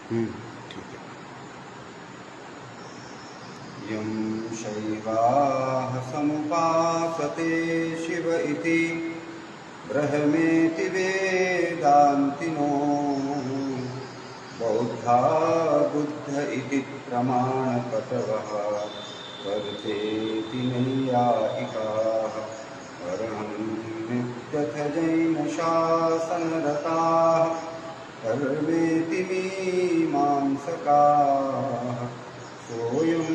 ठीक है। यं शैवाः समुपासते शिव इति ब्रह्मेति वेदान्तिनो बौद्धा बुद्ध इति प्रमाणपटवः वर्तेति नैयायिकाः अरहन्नित्यथ जैनशासनरताः सर्वेति मीमांसकाः सोऽयं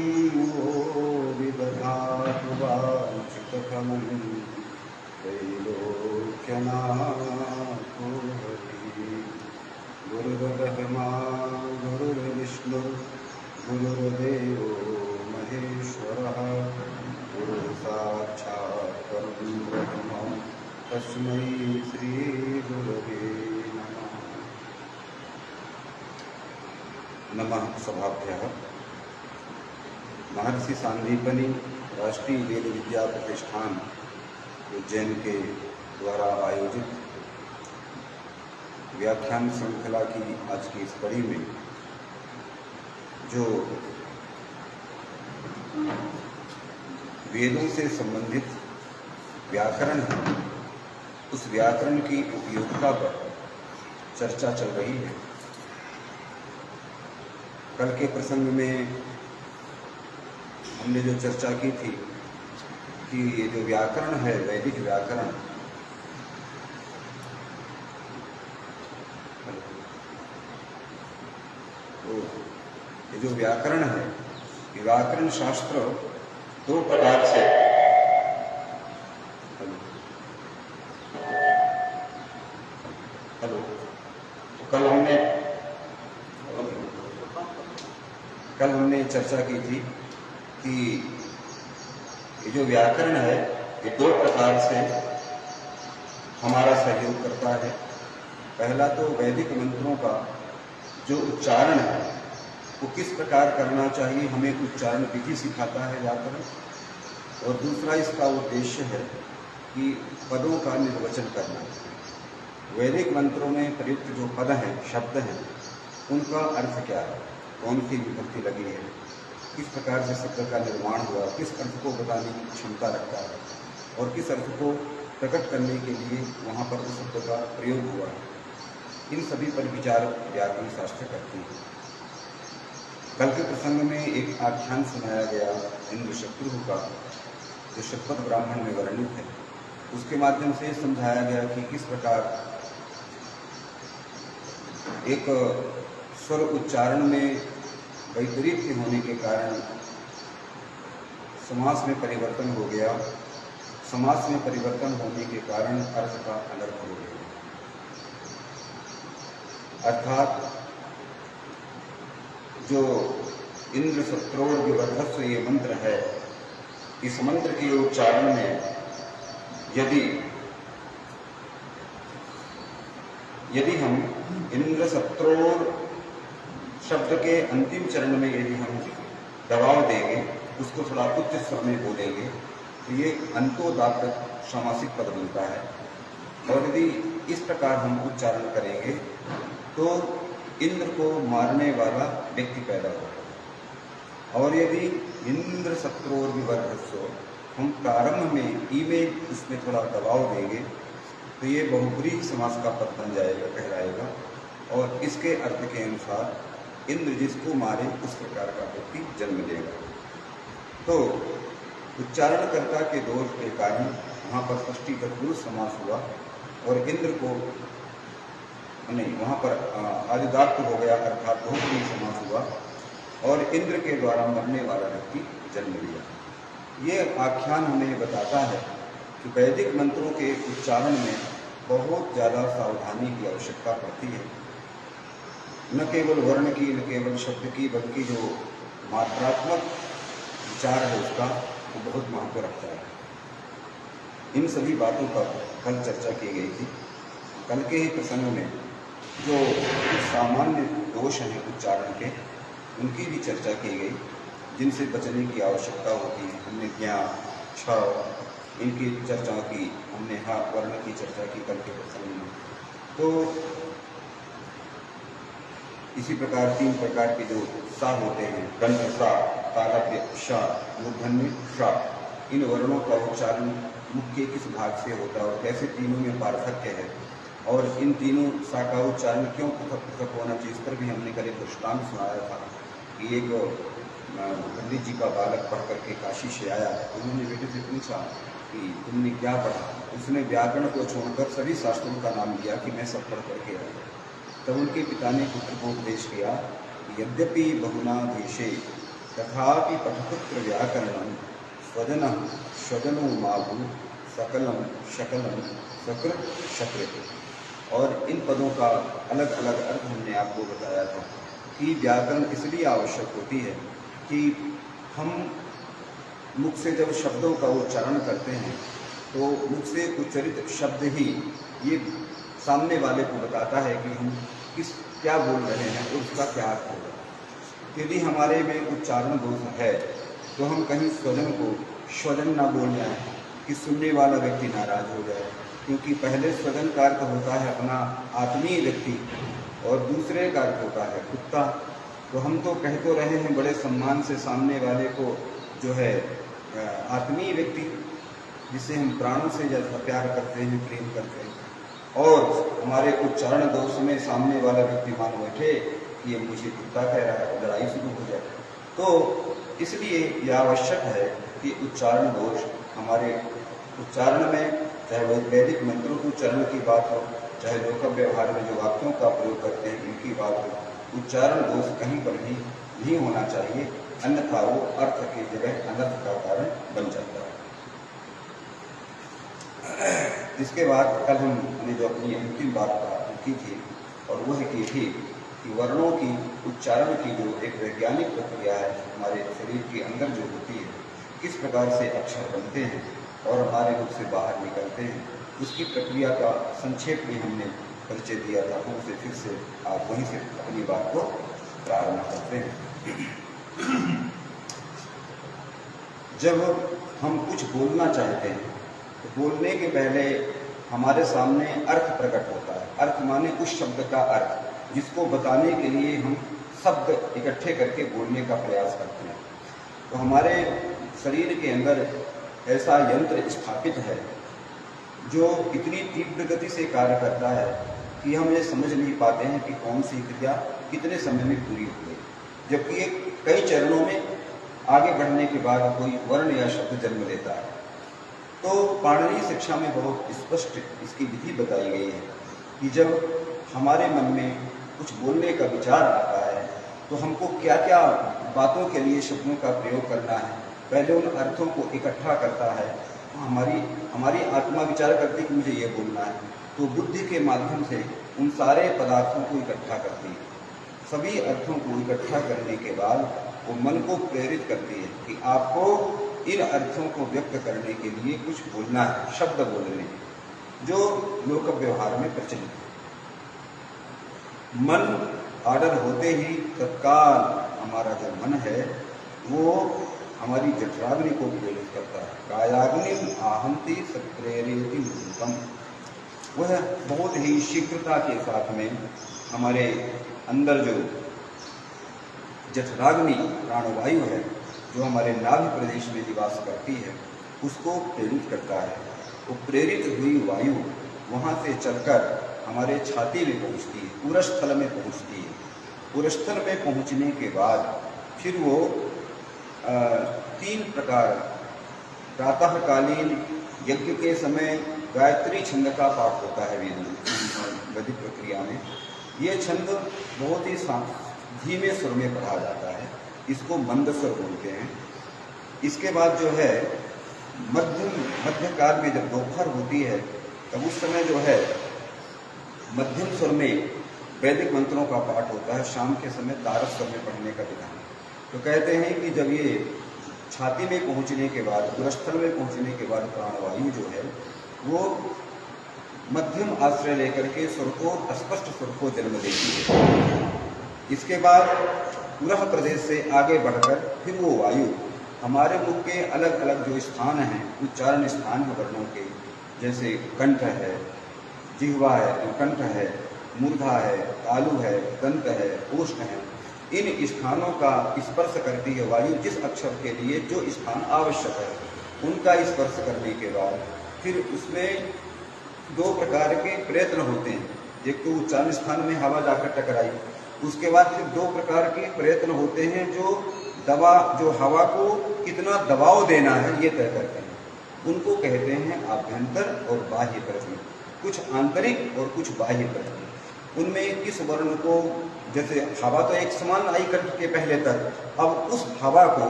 वो विदधातु वाञ्छितफलं त्रैलोक्यनाथो हरिः। गुरुर्ब्रह्मा गुरुर्विष्णुर्गुरुर्देवो महेश्वरः गुरुसाक्षात् परं ब्रह्म तस्मै श्रीगुरवे नमः। नमः सभाभ्यः। महर्षि सांदीपनि राष्ट्रीय वेद विद्या प्रतिष्ठान उज्जैन के द्वारा आयोजित व्याख्यान श्रृंखला की आज की इस कड़ी में जो वेदों से संबंधित व्याकरण है, उस व्याकरण की उपयोगिता पर चर्चा चल रही है। कल के प्रसंग में हमने जो चर्चा की थी कि ये जो व्याकरण है, वैदिक व्याकरण, तो ये जो व्याकरण है, ये व्याकरण शास्त्र दो प्रकार से हेलो तो कल हमने चर्चा की थी कि ये जो व्याकरण है ये दो प्रकार से हमारा सहयोग करता है। पहला तो वैदिक मंत्रों का जो उच्चारण है वो किस प्रकार करना चाहिए, हमें उच्चारण विधि सिखाता है व्याकरण। और दूसरा इसका उद्देश्य है कि पदों का निर्वचन करना। वैदिक मंत्रों में प्रयुक्त जो पद हैं, शब्द हैं, उनका अर्थ क्या है, कौन सी विभक्ति लगी है, किस प्रकार से शब्द का निर्माण हुआ, किस अर्थ को बताने की क्षमता रखता है और किस अर्थ को प्रकट करने के लिए वहाँ पर उस शब्द का प्रयोग हुआ है, इन सभी पर विचार व्याकरण शास्त्र करती है। कल के प्रसंग में एक आख्यान सुनाया गया इंद्रशत्रु का, जो शतपथ ब्राह्मण में वर्णित है। उसके माध्यम से समझाया गया कि किस प्रकार एक स्वर उच्चारण में वैपरीत्य होने के कारण समास में परिवर्तन हो गया, समास में परिवर्तन होने के कारण अर्थ का अनर्थ हो गया। अर्थात जो इंद्र सत्रोर विवर्धस्व ये मंत्र है, इस मंत्र के उच्चारण में यदि हम इंद्र सत्रोर शब्द के अंतिम चरण में यदि हम दबाव देंगे, उसको थोड़ा उच्च स्वर में बोलेंगे, तो ये अंतोदात्त समासिक पद बनता है। और यदि इस प्रकार हम उच्चारण करेंगे तो इंद्र को मारने वाला व्यक्ति पैदा होगा। और यदि इंद्र सत्रोर विवर्धस्व हम प्रारंभ में ई में इसमें थोड़ा दबाव देंगे तो ये बहुब्रीहि समास का पद बन जाएगा, कहलाएगा। और इसके अर्थ के अनुसार इंद्र जिसको मारे उस प्रकार का व्यक्ति जन्म लेगा। तो उच्चारणकर्ता के दोष के कारण वहाँ पर षष्ठी तत्पुरुष समास हुआ और इंद्र को नहीं, वहाँ पर आदिदात्त हो गया, अर्थात बहुब्रीहि समास हुआ और इंद्र के द्वारा मरने वाला व्यक्ति जन्म लिया। ये आख्यान हमें बताता है कि वैदिक मंत्रों के उच्चारण में बहुत ज़्यादा सावधानी की आवश्यकता पड़ती है। न केवल वर्ण की, न केवल शब्द की, बल्कि जो मात्रात्मक विचार है उसका वो बहुत महत्व रखता है। इन सभी बातों पर कल चर्चा की गई थी। कल के ही प्रसंग में जो सामान्य दोष हैं उच्चारण के, उनकी भी चर्चा की गई, जिनसे बचने की आवश्यकता होती है। हमने ज्ञा, छ, इनकी चर्चा की, हमने वर्ण की चर्चा की कल के प्रसंग में। तो इसी प्रकार 3 प्रकार के जो सा होते हैं, गंध सा, तालव्य सा, मूर्धन्य सा, इन वर्णों का उच्चारण मुख के किस भाग से होता है और कैसे तीनों में पार्थक्य है और इन तीनों सा का उच्चारण क्यों पृथक पृथक होना चाहिए, इस पर भी हमने कल एक दृष्टांत सुनाया था कि एक पंडित जी का बालक पढ़ करके काशी से आया तो उन्होंने बेटे से पूछा कि तुमने क्या पढ़ा। उसने व्याकरण को छोड़कर सभी शास्त्रों का नाम लिया कि मैं सब पढ़ करके आया। तब उनके पिता ने पुत्र को उपदेश किया कि यद्यपि बहुनाधीशे तथापि पठपुत्र व्याकरणम स्वजनम स्वजनो माभू सकलम शकलम सकृत सकृत। और इन पदों का अलग अलग अर्थ हमने आपको बताया था कि व्याकरण इसलिए आवश्यक होती है कि हम मुख से जब शब्दों का उच्चारण करते हैं तो मुख से उच्चरित शब्द ही ये सामने वाले को बताता है कि हम क्या बोल रहे हैं और उसका क्या अर्थ होगा। यदि हमारे में उच्चारण दोष है तो हम कहीं स्वजन को स्वजन ना बोल जाएं कि सुनने वाला व्यक्ति नाराज हो जाए, क्योंकि पहले स्वजन का अर्थ होता है अपना आत्मीय व्यक्ति और दूसरे का अर्थ होता है कुत्ता। तो हम तो कह तो रहे हैं बड़े सम्मान से सामने वाले को जो है आत्मीय व्यक्ति जिसे हम प्राणों से ज़्यादा प्यार करते हैं, प्रेम करते हैं, और हमारे उच्चारण दोष में सामने वाला व्यक्ति मान बैठे कि ये मुझे कुत्ता कह रहा है, लड़ाई शुरू हो जाए। तो इसलिए यह आवश्यक है कि उच्चारण दोष हमारे उच्चारण में, चाहे वो वैदिक मंत्रों के उच्चारण की बात हो, चाहे लोक व्यवहार में जो वाक्यों का प्रयोग करते हैं उनकी बात हो, उच्चारण दोष कहीं पर भी नहीं होना चाहिए, अन्यथा वो अर्थ की जगह अनर्थ का कारण बन जाता है। इसके बाद कल हमने जो अपनी अंतिम बात की थी और वह की थी कि वर्णों की उच्चारण की जो एक वैज्ञानिक प्रक्रिया है हमारे शरीर के अंदर जो होती है, किस प्रकार से अक्षर बनते हैं और हमारे मुख से बाहर निकलते हैं, उसकी प्रक्रिया का संक्षेप में हमने परिचय दिया था। उनसे फिर से आप वहीं से अपनी बात को प्रारंभ करते हैं। जब हम कुछ बोलना चाहते हैं तो बोलने के पहले हमारे सामने अर्थ प्रकट होता है। अर्थ माने उस शब्द का अर्थ जिसको बताने के लिए हम शब्द इकट्ठे करके बोलने का प्रयास करते हैं। तो हमारे शरीर के अंदर ऐसा यंत्र स्थापित है जो इतनी तीव्र गति से कार्य करता है कि हम ये समझ नहीं पाते हैं कि कौन सी क्रिया कितने समय में पूरी हो गई, जबकि एक कई चरणों में आगे बढ़ने के बाद कोई वर्ण या शब्द जन्म लेता है। तो पाणिनीय शिक्षा में बहुत स्पष्ट इसकी विधि बताई गई है कि जब हमारे मन में कुछ बोलने का विचार आता है तो हमको क्या क्या बातों के लिए शब्दों का प्रयोग करना है। पहले उन अर्थों को इकट्ठा करता है, हमारी आत्मा विचार करती कि मुझे ये बोलना है, तो बुद्धि के माध्यम से उन सारे पदार्थों को इकट्ठा करती है। सभी अर्थों को इकट्ठा करने के बाद वो मन को प्रेरित करती है कि आपको इन अर्थों को व्यक्त करने के लिए कुछ बोलना है, शब्द बोलने जो लोक व्यवहार में प्रचलित है। मन ऑर्डर होते ही तत्काल हमारा जो मन है वो हमारी जठराग्नि को प्रेरित करता है। कायाग्नि आहंति सप्रेरयति भूतम, वह बहुत ही शीघ्रता के साथ में हमारे अंदर जो जठराग्नि प्राणवायु है जो हमारे नाभि प्रदेश में निवास करती है उसको प्रेरित करता है। वो प्रेरित हुई वायु वहाँ से चलकर हमारे छाती में पहुँचती है, पुरस्थल में पहुँचती है। पुरस्थल में पहुँचने के बाद फिर वो 3 प्रकार, प्रातःकालीन यज्ञ के समय गायत्री छंद का पाठ होता है वैदिक प्रक्रिया में। ये छंद बहुत ही धीमे स्वर में पढ़ा जाता है, इसको मंद स्वर बोलते हैं। इसके बाद जो है मध्यकाल में जब दोपहर होती है तब उस समय जो है मध्यम स्वर में वैदिक मंत्रों का पाठ होता है। शाम के समय तारस स्वर में पढ़ने का विधान। तो कहते हैं कि जब ये छाती में पहुंचने के बाद, पुरस्थल में पहुंचने के बाद प्राणवायु जो है वो मध्यम आश्रय लेकर के स्वर को, स्पष्ट स्वर को जन्म देती है। इसके बाद पुरः प्रदेश से आगे बढ़कर फिर वो वायु हमारे मुख के अलग अलग जो स्थान हैं, उच्चारण स्थान है वर्णों के, जैसे कंठ है, जिह्वा है, कंठ है, मूर्धा है, तालु है, दंत है, ओष्ठ है, इन स्थानों का स्पर्श करती है वायु जिस अक्षर के लिए जो स्थान आवश्यक है उनका स्पर्श करने के बाद फिर उसमें दो प्रकार के प्रयत्न होते हैं। एक तो उच्चारण स्थान में हवा जाकर टकराई, उसके बाद फिर दो प्रकार के प्रयत्न होते हैं जो हवा को कितना दबाव देना है ये तय करते हैं। उनको कहते हैं आभ्यंतर और बाह्य प्रयत्न, कुछ आंतरिक और कुछ बाह्य प्रयत्न। उनमें किस वर्ण को, जैसे हवा तो एक समान आई कंठ के पहले तक, अब उस हवा को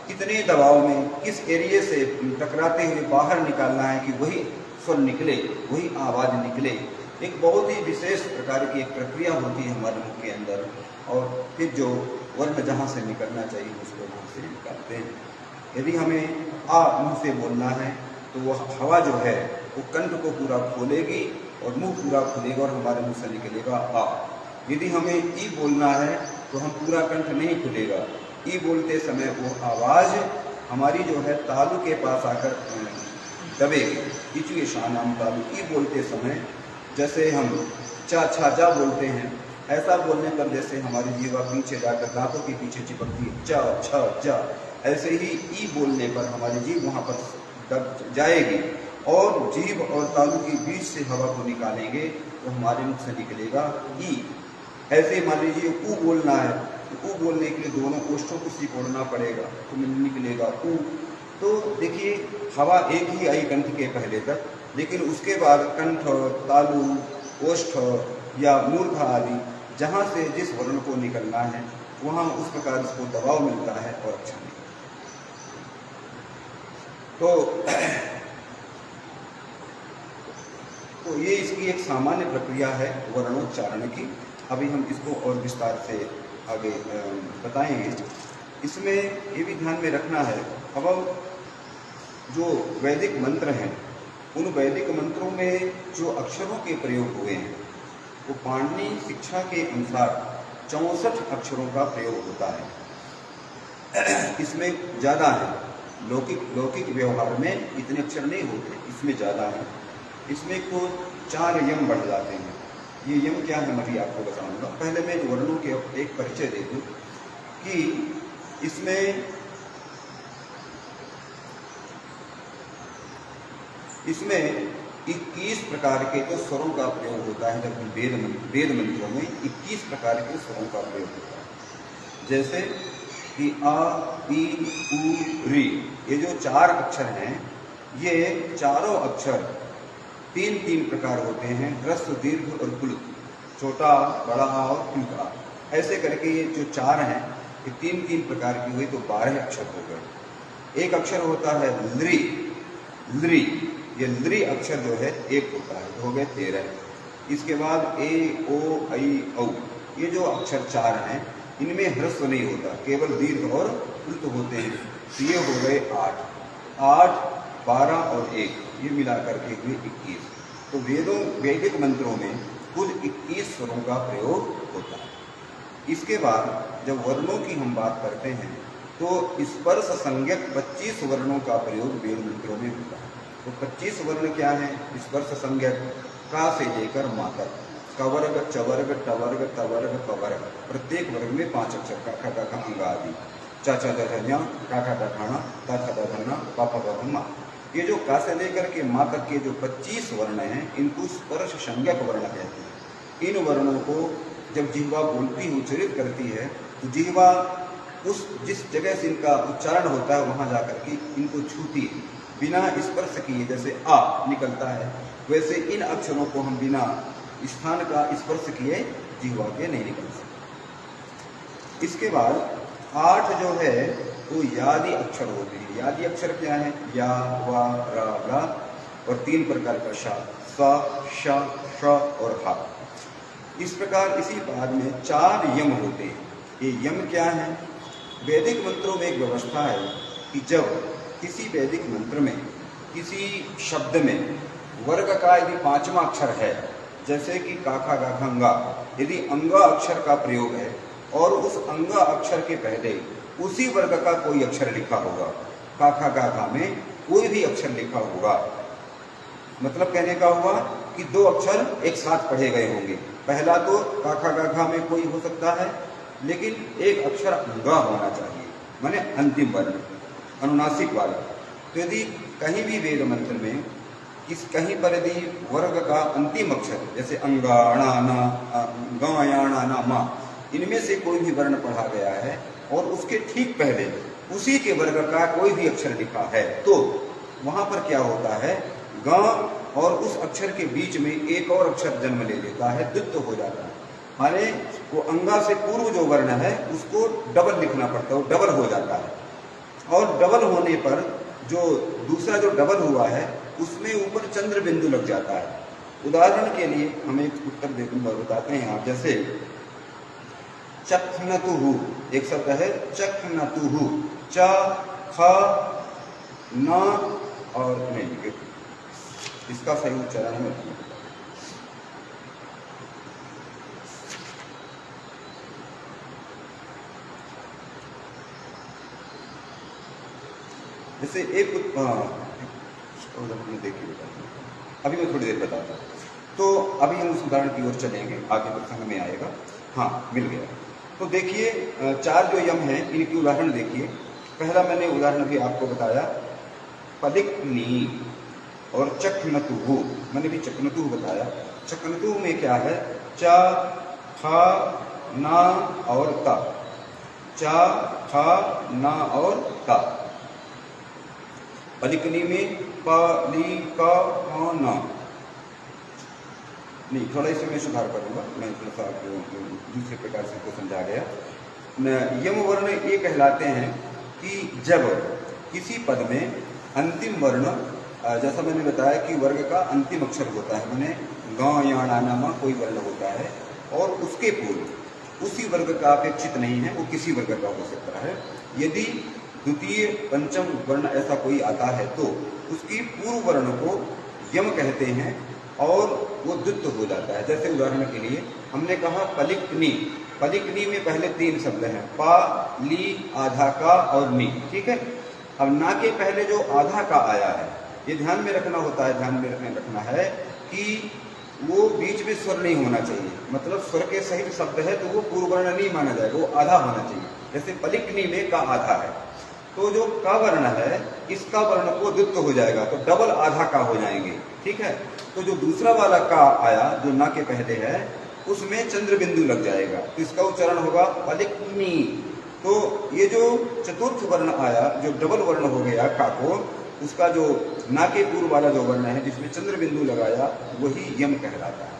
कितने दबाव में किस एरिया से टकराते हुए बाहर निकालना है कि वही स्वर निकले, वही आवाज़ निकले। एक बहुत ही विशेष प्रकार की एक प्रक्रिया होती है हमारे मुख के अंदर, और फिर जो वर्ण जहाँ से निकलना चाहिए उसको वहाँ से निकालते हैं। यदि हमें आ मुँह से बोलना है तो वह हवा जो है वो कंठ को पूरा खोलेगी और मुंह पूरा खुलेगा और हमारे मुंह से निकलेगा आ। यदि हमें ई बोलना है तो हम पूरा कंठ नहीं खुलेगा, ई बोलते समय वो आवाज़ हमारी जो है तालु के पास आकर दबेगी। इचु शानाम तालु, ई बोलते समय जैसे हम चा छा जा बोलते हैं, ऐसा बोलने पर जैसे हमारी जीवा पीछे जाकर दांतों के पीछे चिपकती है, चा छा जा, ऐसे ही ई बोलने पर हमारी जीभ वहाँ पर दब जाएगी और जीभ और तालु के बीच से हवा को निकालेंगे तो हमारे मुख से निकलेगा ई। ऐसे मान लीजिए ऊ बोलना है तो ऊ बोलने के लिए दोनों ओष्ठों को सिकोड़ना पड़ेगा तो निकलेगा ऊ। तो देखिए हवा एक ही आई कंठ के पहले तक, लेकिन उसके बाद कंठ, तालु, ओष्ठ या मूर्धा आदि जहाँ से जिस वर्ण को निकलना है वहाँ उस प्रकार उसको दबाव मिलता है और अच्छा नहीं। तो ये इसकी एक सामान्य प्रक्रिया है वर्णोच्चारण की। अभी हम इसको और विस्तार से आगे बताएंगे। इसमें ये भी ध्यान में रखना है, अब जो वैदिक मंत्र हैं उन वैदिक मंत्रों में जो अक्षरों के प्रयोग हुए हैं वो पाणिनि शिक्षा के अनुसार 64 अक्षरों का प्रयोग होता है। इसमें ज़्यादा है, लौकिक व्यवहार में इतने अक्षर नहीं होते, इसमें ज़्यादा है। इसमें को 4 यम बढ़ जाते हैं। ये यम क्या है मैं भी आपको बताऊंगा। पहले मैं वर्णों के एक परिचय दे दूँ कि इसमें 21 प्रकार के तो स्वरों का प्रयोग होता है। जब वेद मंत्रों में 21 प्रकार के स्वरों का प्रयोग होता है। जैसे कि आ, ई, उ, री, ये जो 4 अक्षर हैं, ये चारों अक्षर 3 प्रकार होते हैं, ह्रस्व, दीर्घ और कुल, छोटा, बड़ा और हल्का। ऐसे करके ये जो 4 हैं ये 3 प्रकार की हुई तो 12 अक्षर हो गए। एक अक्षर होता है लृ, लृ, ये लृ अक्षर जो है एक होता है, हो गए 13। इसके बाद ए, ओ, ऐ, औ, ये जो अक्षर 4 हैं इनमें ह्रस्व नहीं होता, केवल दीर्घ और उल्ट होते हैं, तो ये हो गए 8, 12 और 1, ये मिलाकर के हुए 21। तो वैदिक मंत्रों में कुल 21 स्वरों का प्रयोग होता है। इसके बाद जब वर्णों की हम बात करते हैं तो स्पर्श संज्ञक 25 वर्णों का प्रयोग वेद मंत्रों में होता है। तो 25 वर्ण क्या है? स्पर्श संज्ञक का से लेकर मा तक, कवर्ग, चवर्ग, टवर्ग, तवर्ग, पवर्ग, प्रत्येक वर्ग में 5 अक्षर, काखा काखा अंगा आदि, चाचा दधन्या, काखा दधाना, ताथा दधना, पापा दधमा। ये जो का से लेकर के मा तक के जो 25 वर्ण हैं इनको स्पर्श संज्ञक वर्ण कहते हैं। इन वर्णों को जब जिह्वा बोलती उच्चारित करती है तो जिह्वा उस जिस जगह से इनका उच्चारण होता है वहाँ जाकर के इनको छूती है, बिना स्पर्श किए। जैसे आ निकलता है वैसे इन अक्षरों को हम बिना स्थान का स्पर्श किए जिह्वा के नहीं निकल सकते। इसके बाद 8 जो है वो यादि अक्षर होते हैं। यादि अक्षर क्या है? या, वा, रा, ला और 3 प्रकार का शा, सा, श, श और हा। इस प्रकार इसी बाद में 4 यम होते हैं। ये यम क्या है? वैदिक मंत्रों में एक व्यवस्था है कि जब किसी वैदिक मंत्र में किसी शब्द में वर्ग का यदि 5वां अक्षर है, जैसे कि काखा गाखा अंगा, यदि अंगा अक्षर का प्रयोग है और उस अंगा अक्षर के पहले उसी वर्ग का कोई अक्षर लिखा होगा, काखा गाखा में कोई भी अक्षर लिखा होगा, मतलब कहने का हुआ कि 2 अक्षर एक साथ पढ़े गए होंगे, पहला तो का खा गा घा में कोई हो सकता है, लेकिन एक अक्षर ग होना चाहिए, माने अंतिम वर्ण अनुनासिक वाला। तो यदि कहीं भी वेद मंत्र में कहीं पर यदि वर्ग का अंतिम अक्षर जैसे अंगा अणा ना ग याणा ना मा, इनमें से कोई भी वर्ण पढ़ा गया है और उसके ठीक पहले उसी के वर्ग का कोई भी अक्षर लिखा है, तो वहां पर क्या होता है, ग और उस अक्षर के बीच में एक और अक्षर जन्म ले लेता है, द्वित्व हो जाता है। माने वो अंगा से पूर्व जो वर्ण है उसको डबल लिखना पड़ता है, वो डबल हो जाता है। और डबल होने पर जो दूसरा जो डबल हुआ है उसमें ऊपर चंद्र बिंदु लग जाता है। उदाहरण के लिए हम एक उत्तर बताते हैं आप, जैसे चखनतुहु एक शब्द है, चखनतुहु, च ख न और नहीं, इसका सही उच्चारण है जैसे एक देखिए, अभी मैं थोड़ी देर बताता हूँ। तो अभी हम उस उदाहरण की ओर चलेंगे, आगे प्रसंग में आएगा। हाँ, मिल गया। तो देखिए, चार जो यम हैं इनकी उदाहरण देखिए। पहला मैंने उदाहरण भी आपको बताया, पलिकनी और चखनतुहु, मैंने भी चखनतुहु बताया। चखनतुहु में क्या है, चा खा ना और ता, चा खा ना और ता। पलिकनी में प ली का ना, नहीं, थोड़ा इसमें मैं सुधार करूंगा, मैं थोड़ा सा दूसरे प्रकार से इसको समझा गया। यम वर्ण ये कहलाते हैं कि जब किसी पद में अंतिम वर्ण, जैसा मैंने बताया कि वर्ग का अंतिम अक्षर होता है, मैंने ग या नामा कोई वर्ण होता है और उसके पूर्व उसी वर्ग का अपेक्षित नहीं है, वो किसी वर्ग का हो सकता है। यदि द्वितीय पंचम वर्ण ऐसा कोई आता है तो उसकी पूर्व वर्ण को यम कहते हैं और वो द्वित्व हो जाता है। जैसे उदाहरण के लिए हमने कहा पलिकनी, पलिकनी में पहले तीन शब्द हैं, पा ली आधा का और नी, ठीक है। अब ना के पहले जो आधा का आया है, ये ध्यान में रखना होता है, ध्यान में रखना है कि वो बीच में स्वर नहीं होना चाहिए, मतलब स्वर के सहित शब्द है तो वो पूर्व वर्ण नहीं माना जाएगा, वो आधा होना चाहिए। जैसे पलिकनी में का आधा है, तो जो का वर्ण है इसका वर्ण को द्वित्व हो जाएगा, तो डबल आधा का हो जाएंगे, ठीक है। तो जो दूसरा वाला का आया जो ना के पहले है उसमें चंद्र बिंदु लग जाएगा, तो इसका उच्चारण होगा पलिकनी। तो ये जो चतुर्थ वर्ण आया जो डबल वर्ण हो गया का को, उसका जो ना के पूर्व वाला जो वर्ण है जिसमें चंद्र बिंदु लगाया वही यम कहलाता है।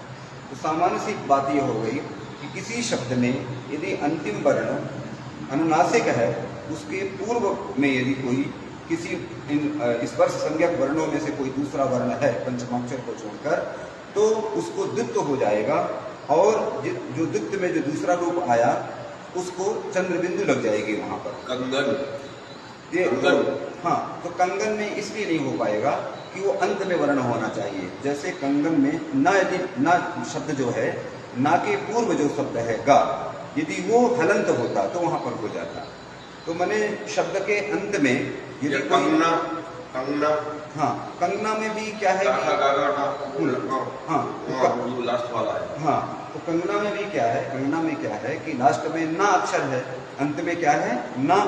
तो सामान्य सी बात यह हो गई कि किसी शब्द में यदि अंतिम वर्ण अनुनासिक है, उसके पूर्व में यदि कोई किसी स्पर्श संज्ञक वर्णों में से कोई दूसरा वर्ण है पंचमाक्षर को छोड़कर, तो उसको द्वित्व हो जाएगा और जो द्वित्व में जो दूसरा रूप आया उसको चंद्र बिंदु लग जाएगी वहां पर। कंगन, ये हाँ, तो कंगन में इसलिए नहीं हो पाएगा कि वो अंत में वर्ण होना चाहिए। जैसे कंगन में ना, यदि ना शब्द जो है, ना के पूर्व जो शब्द है गा, यदि वो हलंत होता तो वहां पर हो जाता। तो मैंने शब्द के अंत में यदि कंगना, कंगना, हाँ, कंगना में भी क्या है कि हाँ, लास्ट वाला है। हाँ, तो कंगना में भी क्या है, कंगना में क्या है कि लास्ट में ना अक्षर है, अंत में क्या है ना,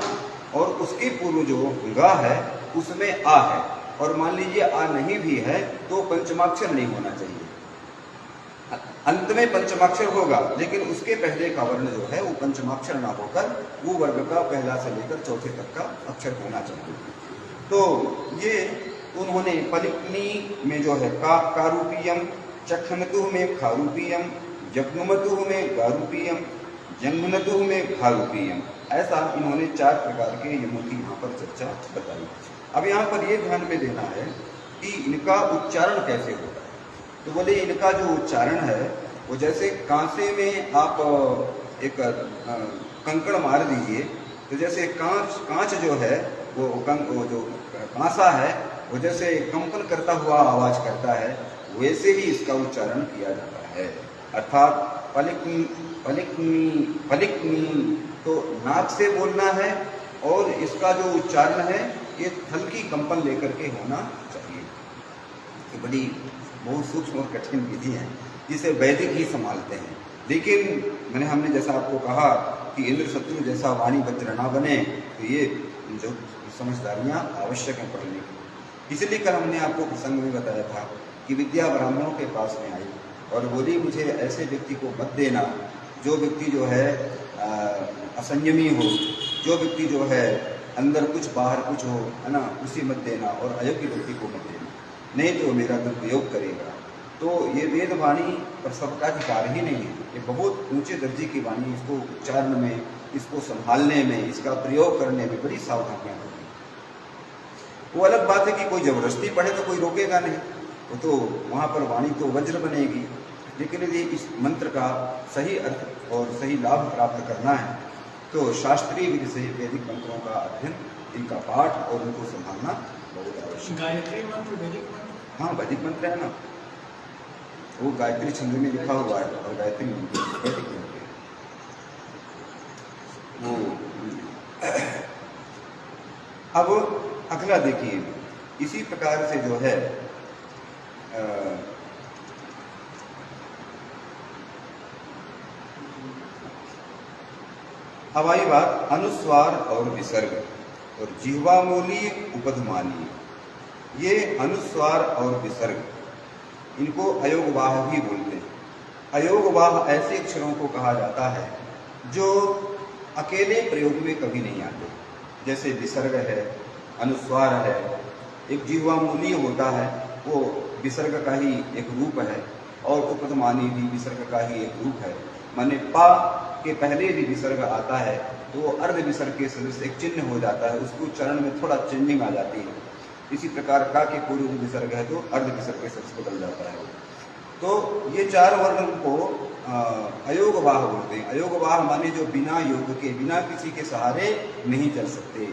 और उसके पूर्व जो गा है उसमें आ है, और मान लीजिए आ नहीं भी है तो पंचमाक्षर नहीं होना चाहिए। अंत में पंचमाक्षर होगा लेकिन उसके पहले का वर्ण जो है वो पंचमाक्षर ना होकर वो वर्ग का पहला से लेकर चौथे तक का अक्षर होना चाहिए। तो ये उन्होंने पलिकनी में जो है का रूपीयम, चखनतुह में खारूपीयम, जगनुमतुह में गारूपीयम, जंगनतुह में खारूपीयम, ऐसा इन्होंने चार प्रकार के यमों की यहाँ पर चर्चा बताई। अब यहाँ पर ये ध्यान में देना है कि इनका उच्चारण कैसे होता है। तो बोले इनका जो उच्चारण है वो जैसे कांसे में आप एक कंकड़ मार दीजिए, तो जैसे कांच जो है वो जो कांसा है वो जैसे कंपन करता हुआ आवाज करता है, वैसे ही इसका उच्चारण किया जाता है। अर्थात पलिकनी पलिकनी पलिकनी, तो नाक से बोलना है और इसका जो उच्चारण है ये हल्की कंपन लेकर के होना चाहिए। तो बड़ी बहुत सूक्ष्म और कठिन विधि है, जिसे वैदिक ही संभालते हैं। लेकिन हमने जैसा आपको कहा कि इंद्र शत्रु जैसा वाणी वज्र ना बने, तो ये जो समझदारियाँ आवश्यक हैं पढ़ने की। इसलिए कल हमने आपको प्रसंग में बताया था कि विद्या ब्राह्मणों के पास में आई और बोली, मुझे ऐसे व्यक्ति को मत देना जो व्यक्ति जो है असंयमी हो, जो व्यक्ति जो है अंदर कुछ बाहर कुछ हो, है ना, उसी मत देना, और अयोग्य व्यक्ति को मत देना, नहीं तो मेरा दुरुपयोग करेगा। तो ये वेद वाणी पर सबका अधिकार ही नहीं है, ये बहुत ऊंचे दर्जे की वाणी, इसको उच्चारण में, इसको संभालने में, इसका प्रयोग करने में बड़ी सावधानियाँ होगी। वो अलग बात है कि कोई जबरदस्ती पढ़े तो कोई रोकेगा नहीं, वो तो वहाँ पर वाणी तो वज्र बनेगी। लेकिन यदि इस मंत्र का सही अर्थ और सही लाभ प्राप्त करना है तो शास्त्रीय विधि से वैदिक मंत्रों का अध्ययन, इनका पाठ और उनको संभालना बहुत आवश्यक है। गायत्री मंत्र वैदिक मंत्र? हाँ, वैदिक मंत्र है ना, वो गायत्री छंद में लिखा हुआ है, और गायत्री मंत्र वैदिक मंत्र वो। अब अगला देखिए, इसी प्रकार से जो है अब आई बात अनुस्वार और विसर्ग और जिह्वामूलीय उपधमानीय। ये अनुस्वार और विसर्ग, इनको अयोगवाह भी बोलते हैं। अयोगवाह ऐसे अक्षरों को कहा जाता है जो अकेले प्रयोग में कभी नहीं आते, जैसे विसर्ग है, अनुस्वार है। एक जिह्वामूलीय होता है, वो विसर्ग का ही एक रूप है, और उपधमानी भी विसर्ग का ही एक रूप है। माने पा के पहले यदि विसर्ग आता है तो वो अर्ध विसर्ग के सदृश एक चिन्ह हो जाता है, उसको उच्चारण में थोड़ा चेंजिंग आ जाती है। इसी प्रकार का के पूर्व विसर्ग है तो अर्ध विसर्ग के सदृश बदल जाता है। तो ये चार वर्ण को अयोगवाह बोलते हैं। अयोगवाह माने जो बिना योग के, बिना किसी के सहारे नहीं चल सकते।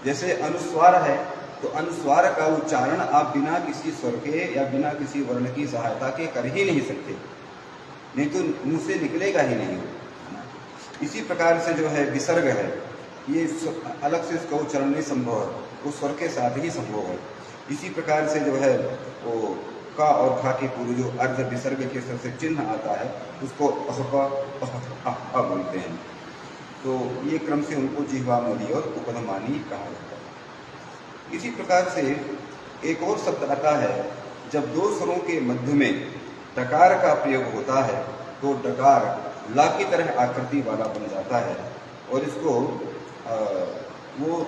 जैसे अनुस्वार है तो अनुस्वार का उच्चारण आप बिना किसी स्वर के या बिना किसी वर्ण की सहायता के कर ही नहीं सकते, नहीं तो मुंह से निकलेगा ही नहीं। इसी प्रकार से जो है विसर्ग है, ये अलग से इसका उच्चारण नहीं संभव है, वो स्वर के साथ ही संभव है। इसी प्रकार से जो है वो का और खा के पूर्व जो अर्ध विसर्ग के स्वर से चिन्ह आता है उसको अह बोलते हैं। तो ये क्रम से उनको जिह्वामूली और उपधमानी कहा जाता है। इसी प्रकार से एक और शब्द आता है, जब दो स्वरों के मध्य में डकार का प्रयोग होता है तो डकार ला की तरह आकृति वाला बन जाता है, और इसको वो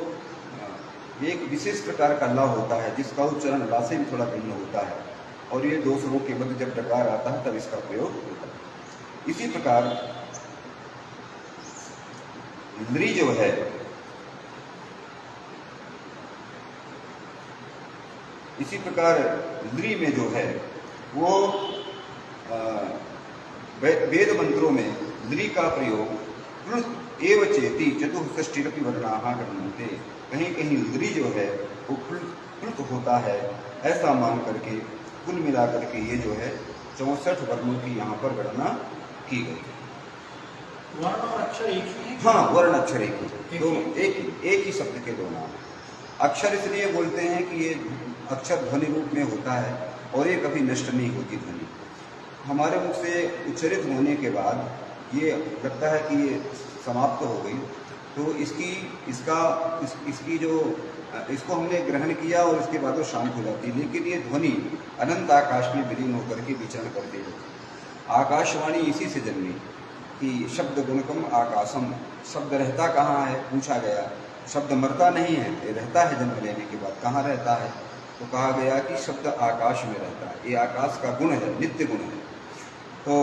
एक विशेष प्रकार का ला होता है जिसका उच्चारण ला से भी थोड़ा भिन्न होता है, और ये दो स्वरों के मध्य जब डकार आता है तब इसका प्रयोग होता है। इसी प्रकार लृ जो है, इसी प्रकार लृ में जो है वो वेद मंत्रों में लृ का प्रयोग प्लुत एव चेति चतुष्षष्टिरपि वर्णाः गण्यन्ते। कहीं कहीं लृ जो है वो प्लुत होता है, ऐसा मान करके कुल मिलाकर के ये जो है 64 वर्णों की यहाँ पर गणना की गई। वर्ण और अक्षर एक ही है? हाँ, वर्ण अक्षर एक ही, दो एक ही शब्द के दो नाम। अक्षर इसलिए बोलते हैं कि ये अक्षर ध्वनि रूप में होता है और ये कभी नष्ट नहीं होती ध्वनि। हमारे मुख से उच्चरित होने के बाद ये लगता है कि ये समाप्त हो गई, तो इसकी जो इसको हमने ग्रहण किया और इसके बाद वो शांत हो जाती है, लेकिन ये ध्वनि अनंत आकाश में विलीन होकर के विचरण करती है। आकाशवाणी इसी से जन्मी कि शब्द गुणकम आकाशम। शब्द रहता कहाँ है पूछा गया, शब्द मरता नहीं है, ये रहता है जन्म लेने के बाद। कहाँ रहता है तो कहा गया कि शब्द आकाश में रहता है, ये आकाश का गुण है, नित्य गुण है, तो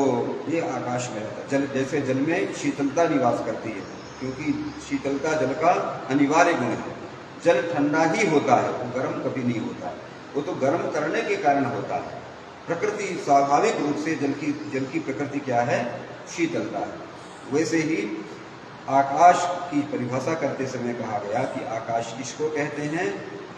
ये आकाश में रहता है। जल, जैसे जल में शीतलता निवास करती है, क्योंकि शीतलता जल का अनिवार्य गुण है। जल ठंडा ही होता है, वो गर्म कभी नहीं होता है, वो तो गर्म करने के कारण होता है। प्रकृति स्वाभाविक रूप से जल की प्रकृति क्या है, शीतलता है। वैसे ही आकाश की परिभाषा करते समय कहा गया कि आकाश किसको कहते हैं,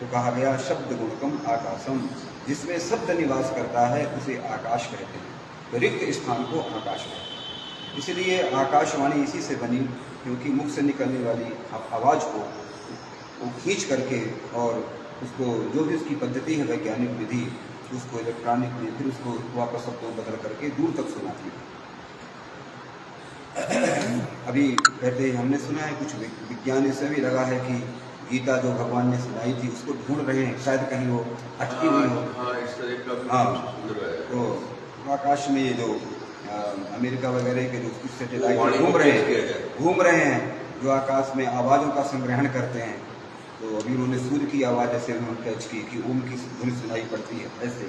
तो कहा गया शब्द गुणकम आकाशम, जिसमें शब्द निवास करता है उसे आकाश कहते हैं, तो रिक्त स्थान को आकाश कहते हैं। इसलिए आकाशवाणी इसी से बनी, क्योंकि मुख से निकलने वाली आवाज़ को वो खींच करके और उसको जो भी उसकी पद्धति है वैज्ञानिक विधि, उसको इलेक्ट्रॉनिक में फिर उसको वापस शब्दों में बदल करके दूर तक सुनाती है। अभी कहते हैं, हमने सुना है कुछ विज्ञान से भी लगा है कि गीता जो भगवान ने सुनाई थी उसको ढूंढ रहे हैं, शायद कहीं वो अटकी हुई हो। हाँ, इस तरह का भी हाँ। सुंदर है। तो आकाश में ये जो अमेरिका वगैरह के जो सैटेलाइट वाणी घूम को रहे कैच किया जाए। हैं, घूम रहे हैं, जो आकाश में आवाज़ों का संग्रहण करते हैं। तो अभी उन्होंने सूर्य की आवाज़ ऐसे उन्होंने कैच की कि ओम की ध्वनि सुनाई पड़ती है ऐसे।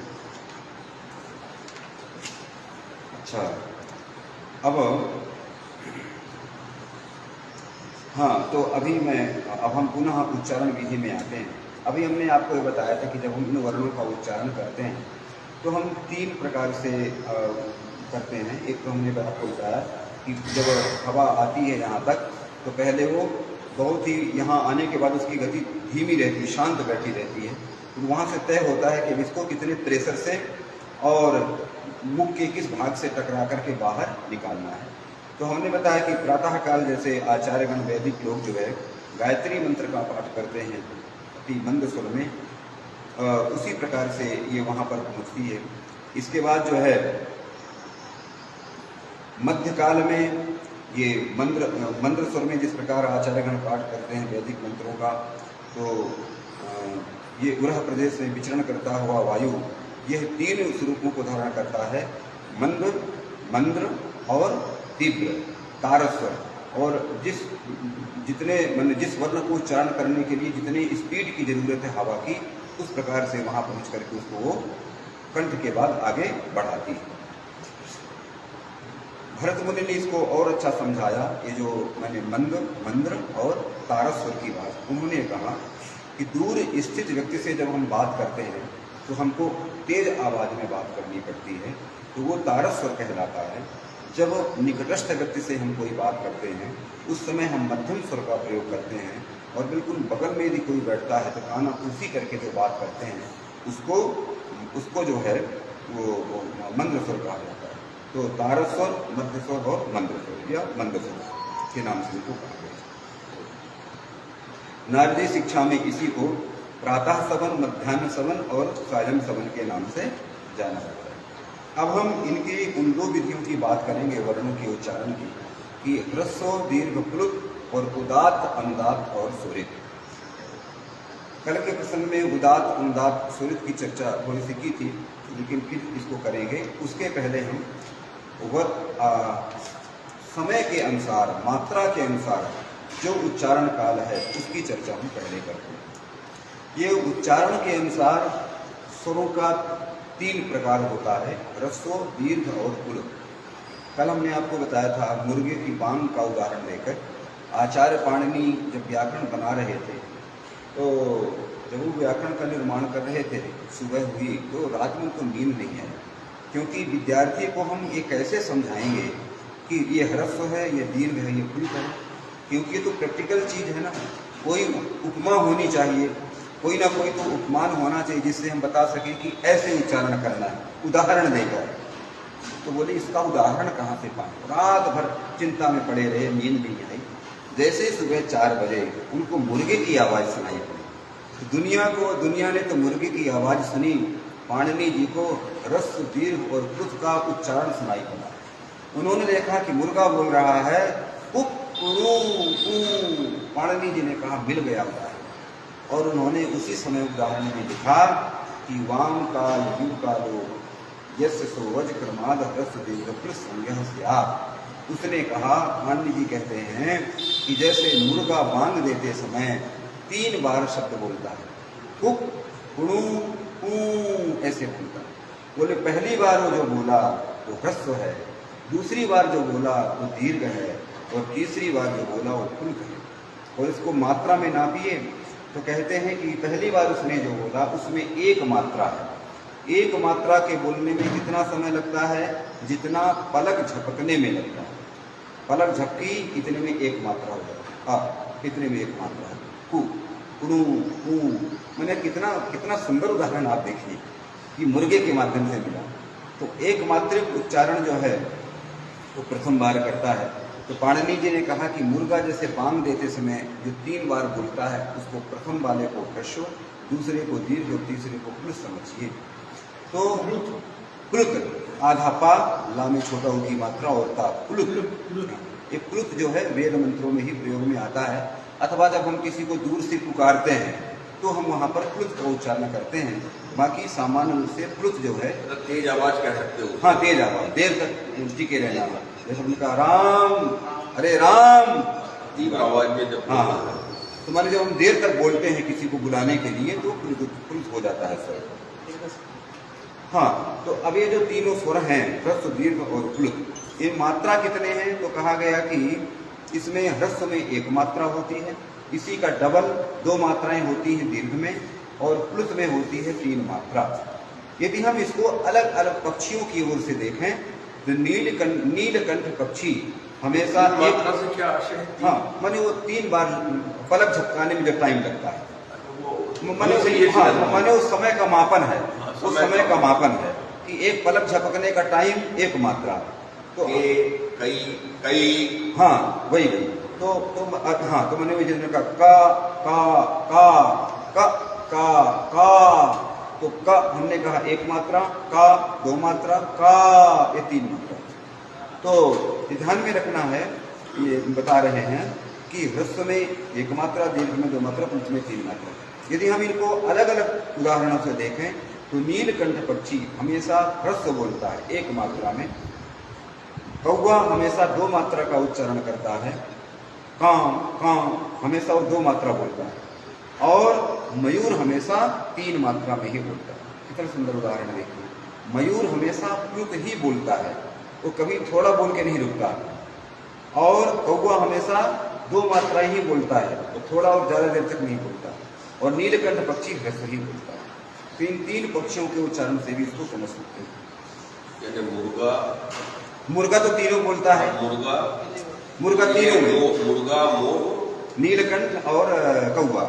अच्छा, अब हाँ, तो अब हम पुनः उच्चारण विधि में आते हैं। अभी हमने आपको ये बताया था कि जब हम इन वर्णों का उच्चारण करते हैं तो हम 3 प्रकार से करते हैं। एक तो हमने आपको बताया कि जब हवा आती है यहाँ तक तो पहले वो बहुत ही, यहाँ आने के बाद उसकी गति धीमी रहती है, शांत बैठी रहती है। तो वहाँ से तय होता है कि इसको कितने प्रेशर से और मुख के किस भाग से टकरा करके बाहर निकालना है। तो हमने बताया कि प्रातःकाल जैसे आचार्यगण वैदिक लोग जो है गायत्री मंत्र का पाठ करते हैं अति मंद स्वर में, उसी प्रकार से ये वहाँ पर पहुँचती है। इसके बाद जो है मध्यकाल में ये मंद्र स्वर में जिस प्रकार आचार्यगण पाठ करते हैं वैदिक मंत्रों का, तो ये उरह प्रदेश में विचरण करता हुआ वायु यह 3 स्वरूपों को धारण करता है, मंद, मंद्र और तीव्र तारस्वर। और जिस वर्ण को उच्चारण करने के लिए जितने स्पीड की जरूरत है हवा की, उस प्रकार से वहाँ पहुँच करके उसको वो कंठ के बाद आगे बढ़ाती है। भरत मुनि ने इसको और अच्छा समझाया। ये जो मैंने मंद, मंद्र और तारस्वर की बात, उन्होंने कहा कि दूर स्थित व्यक्ति से जब हम बात करते हैं तो हमको तेज आवाज़ में बात करनी पड़ती है, तो वो तारस्वर कहलाता है। जब निकटस्थ व्यक्ति से हम कोई बात करते हैं उस समय हम मध्यम स्वर का प्रयोग करते हैं, और बिल्कुल बगल में यदि कोई बैठता है तो काना कुर्सी करके जो बात करते हैं उसको जो है वो मंद्र स्वर कहा जाता है। तो तारस्वर, मध्य स्वर और मंद्र स्वर या मंद स्वर के नाम से इनको कहा गया। नारदी शिक्षा में इसी को प्रातः सवन, मध्याह्न सवन और सायं सवन के नाम से जाना जाता है। अब हम इनकी उन 2 विधियों की बात करेंगे वर्णों के उच्चारण की, कि ह्रस्व, दीर्घ, प्लुत और उदात्त, अनुदात्त और स्वरित। कल के प्रसंग में उदात्त, अनुदात्त, स्वरित की चर्चा थोड़ी सी की थी, लेकिन फिर इसको करेंगे। उसके पहले हम समय के अनुसार, मात्रा के अनुसार जो उच्चारण काल है उसकी चर्चा हम पहले करते हैं। ये उच्चारण के अनुसार स्वरों का 3 प्रकार होता है, ह्रस्व, दीर्घ और प्लुत। कल हमने आपको बताया था मुर्गे की बांग का उदाहरण लेकर, आचार्य पाणिनि जब व्याकरण बना रहे थे तो जब वो व्याकरण का निर्माण कर रहे थे, सुबह हुई तो रात में उनको नींद नहीं आई, क्योंकि विद्यार्थी को हम ये कैसे समझाएंगे कि ये ह्रस्व है, ये दीर्घ है, ये प्लुत है, क्योंकि ये तो प्रैक्टिकल चीज़ है ना। कोई उपमा होनी चाहिए, कोई ना कोई तो उपमान होना चाहिए जिससे हम बता सकें कि ऐसे उच्चारण करना है, उदाहरण देकर। तो बोले इसका उदाहरण कहाँ से पाएं? रात भर चिंता में पड़े रहे, नींद नहीं आई। जैसे सुबह 4 बजे उनको मुर्गे की आवाज़ सुनाई पड़ी। दुनिया ने तो मुर्गे की आवाज़ सुनी, पाणिनि जी को ह्रस्व, दीर्घ और प्लुत का उच्चारण सुनाई पड़ा। उन्होंने देखा कि मुर्गा बोल रहा है कुक कुरू कू। पाणिनि जी ने कहा मिल गया उदाहरण, और उन्होंने उसी समय उदाहरण में लिखा कि वाम काल यू कालो यस्य सो वज क्रमाद ह्रस्व दीर्घ प्लुत संज्ञः स्यात्। उसने कहा, पाणिनि जी कहते हैं कि जैसे मुर्गा बांग देते समय 3 बार शब्द बोलता है, कुक कुणु कू, ऐसे बोलता है। बोले पहली बार वो जो बोला वो ह्रस्व है, दूसरी बार जो बोला वो दीर्घ है, और तीसरी बार जो बोला वो प्लुत है। और इसको मात्रा में नापिए तो कहते हैं कि पहली बार उसने जो बोला उसमें 1 मात्रा है। 1 मात्रा के बोलने में कितना समय लगता है? जितना पलक झपकने में लगता है। पलक झपकी इतने में 1 मात्रा हो जाती है, इतने में 1 मात्रा है। कू कुणु कू, मैंने कितना सुंदर उदाहरण आप देखिए कि मुर्गे के माध्यम से मिला। तो 1 मात्रिक उच्चारण जो है वो प्रथम बार करता है। तो पाणिनि जी ने कहा कि मुर्गा जैसे बांग देते समय जो 3 बार बोलता है उसको प्रथम वाले को ह्रस्व, दूसरे को दीर्घ और तीसरे को प्लुत समझिए। तो प्लुत आधा पा, ला में छोटा ऊ की मात्रा और ता, प्लुत। ये प्लुत जो है वेद मंत्रों में ही प्रयोग में आता है, अथवा जब हम किसी को दूर से पुकारते हैं तो हम वहाँ पर प्लुत का उच्चारण करते हैं। बाकी सामान्य रूप से प्लुत जो है तेज आवाज कह सकते हो। हाँ, तेज आवाज, देर तक टिके रहना। जैसे हमने कहा राम, अरे राम, तीव्र आवाज में जब हाँ, तो माने जब हम देर तक बोलते हैं किसी को बुलाने के लिए तो प्लुत हो जाता है सर। हाँ, तो अब ये जो तीनों स्वर हैं, ह्रस्व, दीर्घ और प्लुत, ये मात्रा कितने हैं? तो कहा गया कि इसमें ह्रस्व में एक मात्रा होती है, इसी का डबल 2 मात्राएं होती हैं दीर्घ में, और प्लुत में होती है 3 मात्रा। यदि हम इसको अलग अलग पक्षियों की ओर से देखें तो नीलकंठ पक्षी हमेशा एक मात्रा से क्या आशय है? हाँ, माने वो 3 बार पलक झपकाने में जो टाइम लगता है, माने उस समय का मापन है, उस समय का मापन है कि एक पलक झपकने का टाइम 1 मात्रा। तो कई हाँ, वही तो हाँ, तो मैंने वही जिसमें का तो का हमने कहा 1 मात्रा, का 2 मात्रा, का ये 3 मात्रा। तो ध्यान में रखना है, ये बता रहे हैं कि ह्रस्व में 1 मात्रा, दीर्घ में 2 मात्रा, प्लुत में 3 मात्रा। यदि हम इनको अलग अलग उदाहरणों से देखें तो नीलकंठ पक्षी हमेशा ह्रस्व बोलता है 1 मात्रा में, कौवा हमेशा 2 मात्रा का उच्चारण करता है, काम काम हमेशा वो 2 मात्रा बोलता है, और मयूर हमेशा 3 मात्रा में ही बोलता है। कितना सुंदर उदाहरण देखिए, मयूर हमेशा प्लुत ही बोलता है, वो कभी थोड़ा बोल के नहीं रुकता, और कौवा हमेशा 2 मात्रा ही बोलता है, वो थोड़ा और ज़्यादा देर तक नहीं बोलता, और नीलकंठ पक्षी ह्रस्व ही बोलता है। तो इन 3 पक्षियों के उच्चारण से भी इसको समझ सकते हैं। मुर्गा तो तीनों बोलता है, मुर्गा तीनों में, मुर्गा, मोर, नीलकंठ और कौवा,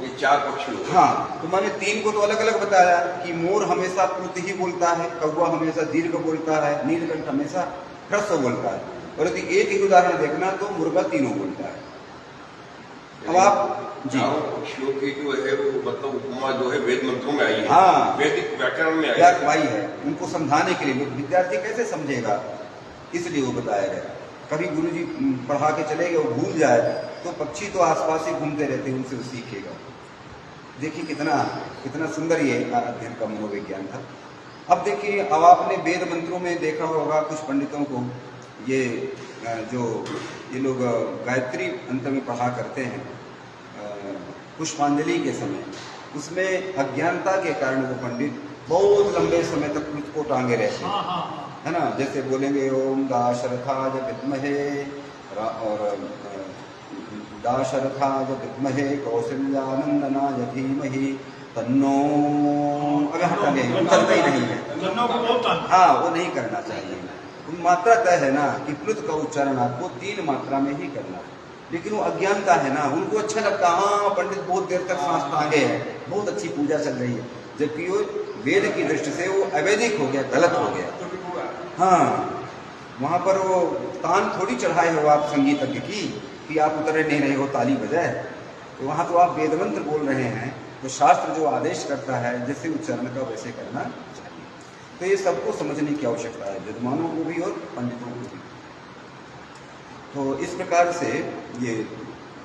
ये 4 पक्षी। हाँ, तो मैंने 3 को तो अलग अलग बताया कि मोर हमेशा प्लुत ही बोलता है, कौवा हमेशा दीर्घ बोलता है, नीलकंठ हमेशा ह्रस्व बोलता है। और यदि एक ही उदाहरण देखना तो मुर्गा तीनों बोलता है। अब आप जी, पक्षियों की जो है वो मतलब उपमा जो है वेद मंत्रों में आई है, हाँ, वैदिक व्याकरण में आई है। उनको समझाने के लिए विद्यार्थी कैसे समझेगा, इसलिए वो बताया गया। कभी गुरुजी पढ़ा के चले गए, वो भूल जाए तो पक्षी तो आसपास ही घूमते रहते हैं, उनसे वो सीखेगा। देखिए कितना सुंदर ये अध्ययन का मनोविज्ञान था। अब देखिए, अब आपने वेद मंत्रों में देखा होगा कुछ पंडितों को, ये लोग गायत्री अंत में पढ़ा करते हैं पुष्पांजलि के समय, उसमें अज्ञानता के कारण वो पंडित बहुत लंबे समय तक प्लुत को टांगे रहते हैं, है ना। जैसे बोलेंगे ओम दाशरथाय विद्महे और दाशरथाय विद्महे कौसल्यानंदनाय धीमहि तन्नो, अगर हटा नहीं, चलता ही नहीं है, हाँ, वो नहीं करना चाहिए। मात्रा तय है ना कि प्लुत का उच्चारण आपको 3 मात्रा में ही करना है, लेकिन वो अज्ञानता है ना, उनको अच्छा लगता, हाँ पंडित बहुत देर तक सांस टांगे है, बहुत अच्छी पूजा चल रही है, जबकि वो वेद की दृष्टि से वो अवैधिक हो गया, गलत हो गया। हाँ, वहाँ पर वो तान थोड़ी चढ़ाए हो आप संगीतज्ञ की कि आप उतरे नहीं रहे हो ताली बजाए, तो वहाँ तो आप वेद मंत्र बोल रहे हैं, तो शास्त्र जो आदेश करता है जैसे उच्चारण का वैसे करना चाहिए। तो ये सबको समझने की आवश्यकता है, विद्वानों को भी और पंडितों को भी। तो इस प्रकार से ये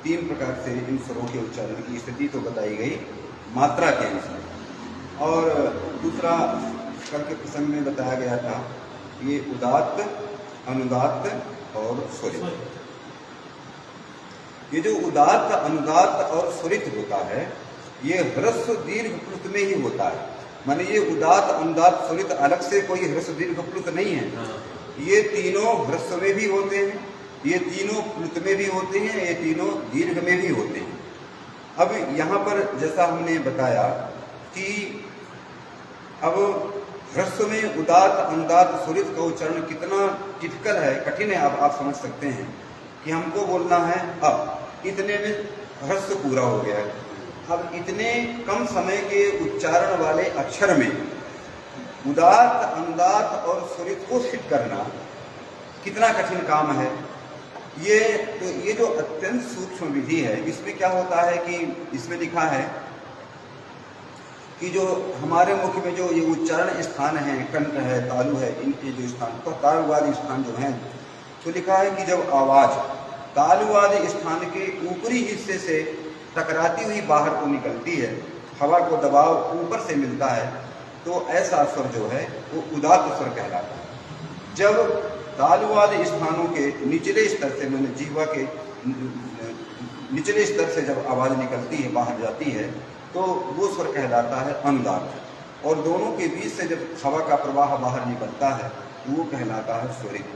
3 प्रकार से इन स्वरों के उच्चारण की स्थिति तो बताई गई मात्रा के अनुसार। और दूसरा कल के प्रसंग में बताया गया था ये उदात्त, अनुदात्त और स्वरित। ये जो उदात्त, अनुदात्त और स्वरित होता है ये ह्रस्व दीर्घ प्लुत में ही होता है। माने ये उदात्त, अनुदात्त, स्वरित अलग से कोई ह्रस्व दीर्घ प्लुत नहीं है, ये तीनों ह्रस्व में भी होते हैं, ये तीनों प्लुत में भी होते हैं, ये तीनों दीर्घ में भी होते हैं। अब यहाँ पर जैसा हमने बताया कि अब ह्रस्व में उदात्त, अनुदात्त, स्वरित का उच्चारण कितना टिपिकल है, कठिन है, आप समझ सकते हैं कि हमको बोलना है अब इतने में ह्रस्व पूरा हो गया है। अब इतने कम समय के उच्चारण वाले अक्षर में उदात्त, अनुदात्त और स्वरित को फिट करना कितना कठिन काम है। ये जो अत्यंत सूक्ष्म विधि है, इसमें क्या होता है कि इसमें लिखा है कि जो हमारे मुख में जो ये उच्चारण स्थान है, कंठ है, तालु है, इनके जो स्थान तो तालुवादी स्थान जो हैं, तो लिखा है कि जब आवाज तालुवादी स्थान के ऊपरी हिस्से से टकराती हुई बाहर को निकलती है, हवा को दबाव ऊपर से मिलता है, तो ऐसा स्वर जो है वो उदात्त स्वर कहलाता है। जब तालुवादी स्थानों के निचले स्तर से, मैंने जीवा के निचले स्तर से जब आवाज निकलती है, बाहर जाती है, तो वो स्वर कहलाता है अनुदात्त। और दोनों के बीच से जब हवा का प्रवाह बाहर निकलता है, वो कहलाता है स्वरित।